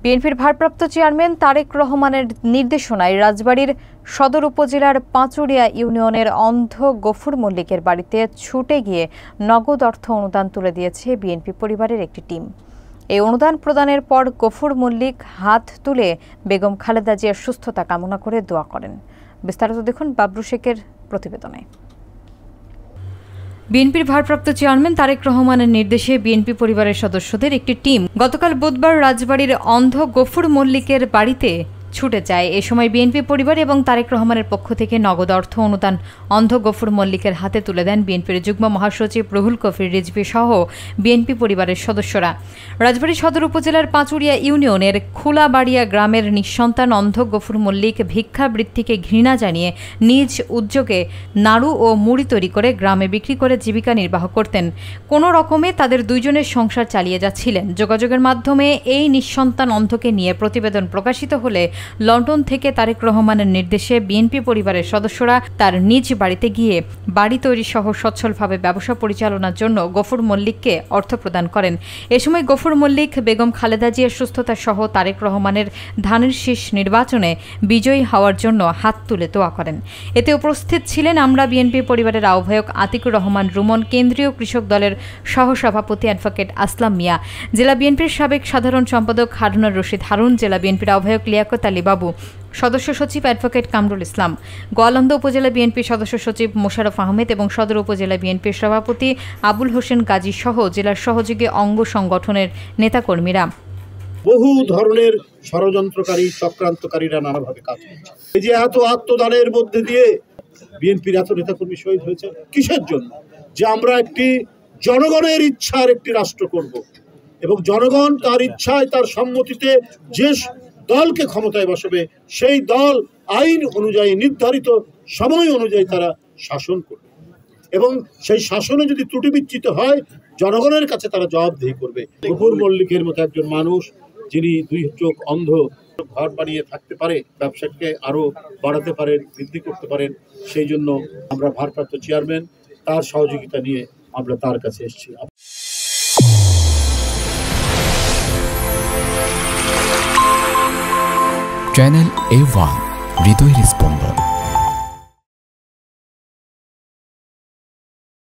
বিএনপির ভারপ্রাপ্ত চেয়ারম্যান তারেক রহমানের নির্দেশনায় রাজবাড়ীর সদর উপজেলার পাঁচুড়িয়া ইউনিয়নের অন্ধ গফুর মল্লিকের বাড়িতে ছুটে গিয়ে নগদ অর্থ অনুদান তুলে দিয়েছে বিএনপি পরিবারের একটি টিম। এই অনুদান প্রদানের পর গফুর মল্লিক হাত তুলে বেগম খালেদা জিয়ার সুস্থতা কামনা করে দোয়া করেন। বিস্তারিত দেখুন বাবলু শেখের প্রতিবেদনে। বিএনপির ভারপ্রাপ্ত চেয়ারম্যান তারেক রহমানের নির্দেশে বিএনপি পরিবারের সদস্যদের একটি টিম গতকাল বুধবার রাজবাড়ীর অন্ধ গফুর মল্লিকের বাড়িতে ছুটে যায়। এ সময় বিএনপি পরিবার এবং তারেক রহমানের পক্ষ থেকে নগদ অর্থ অনুদান অন্ধ গফুর মল্লিকের হাতে তুলে দেন বিএনপির যুগ্ম মহাসচিব রুহুল কবির রিজভী সহ বিএনপি পরিবারের সদস্যরা। রাজবাড়ী সদর উপজেলার পাঁচুড়িয়া ইউনিয়নের খোলাবাড়িয়া গ্রামের নিঃসন্তান অন্ধ গফুর মল্লিক ভিক্ষাবৃত্তিকে ঘৃণা জানিয়ে নিজ উদ্যোগে নাড়ু ও মুড়ি তৈরি করে গ্রামে বিক্রি করে জীবিকা নির্বাহ করতেন। কোনো রকমে তাদের দুইজনের সংসার চালিয়ে যাচ্ছিলেন। যোগাযোগের মাধ্যমে এই নিঃসন্তান অন্ধকে নিয়ে প্রতিবেদন প্রকাশিত হলে লন্ডন থেকে তারেক রহমানের নির্দেশে বিএনপি পরিবারের সদস্যরা তার নিজ বাড়িতে গিয়ে বাড়ি তৈরি সহ সচ্ছলভাবে ব্যবসা পরিচালনার জন্য গফুর মল্লিককে অর্থ প্রদান করেন। এ সময় গফুর মল্লিক বেগম খালেদা জিয়ার সুস্থতা সহ তারেক রহমানের ধানের শীষ নির্বাচনে বিজয়ী হওয়ার জন্য হাত তুলে দোয়া করেন। এতে উপস্থিত ছিলেন আমরা বিএনপি পরিবারের আহ্বায়ক আতিকুর রহমান রুমন, কেন্দ্রীয় কৃষক দলের সহসভাপতি অ্যাডভোকেট আসলাম মিয়া, জেলা বিএনপির সাবেক সাধারণ সম্পাদক হারুনুর রশিদ হারুন, জেলা বিএনপির আহ্বায়ক লিয়াকত আলী বাবু, সদস্য সচিব অ্যাডভোকেট কামরুল ইসলাম, গোয়ালন্দ উপজেলা বিএনপির সদস্য সচিব মোশাররফ আহমেদ এবং সদর উপজেলা বিএনপির সভাপতি আবুল হোসেন গাজী সহ জেলার সহযোগী অঙ্গ সংগঠনের নেতাকর্মীরা। বহু ধরনের ষড়যন্ত্রকারী চক্রান্তকারীরা নানাভাবে কাজ করছে। এই যে এত আত্মদানের মধ্যে দিয়ে বিএনপির এত নেতাকর্মী শহীদ হয়েছে কিসের জন্য? যে আমরা একটি জনগণের ইচ্ছার একটি রাষ্ট্র করব এবং জনগণ তার ইচ্ছায় তার সম্মতিতে যে দলকে ক্ষমতায় বসাবে সেই দল আইন অনুযায়ী নির্ধারিত সময় অনুযায়ী তারা শাসন করবে এবং সেই শাসনে যদি ত্রুটি বিচ্যুত হয় জনগণের কাছে তারা জবাবদিহি করবে। গফুর মল্লিকের মতো একজন মানুষ যিনি দুই চোখ অন্ধ, ঘর বানিয়ে থাকতে পারে, ব্যবসাকে আরো বাড়াতে পারেন, বৃদ্ধি করতে পারেন, সেই জন্য আমরা ভারপ্রাপ্ত চেয়ারম্যান তার সহযোগিতা নিয়ে আমরা তার কাছে এসেছি। চ্যানেল A1 হৃদয়ের স্পন্দন।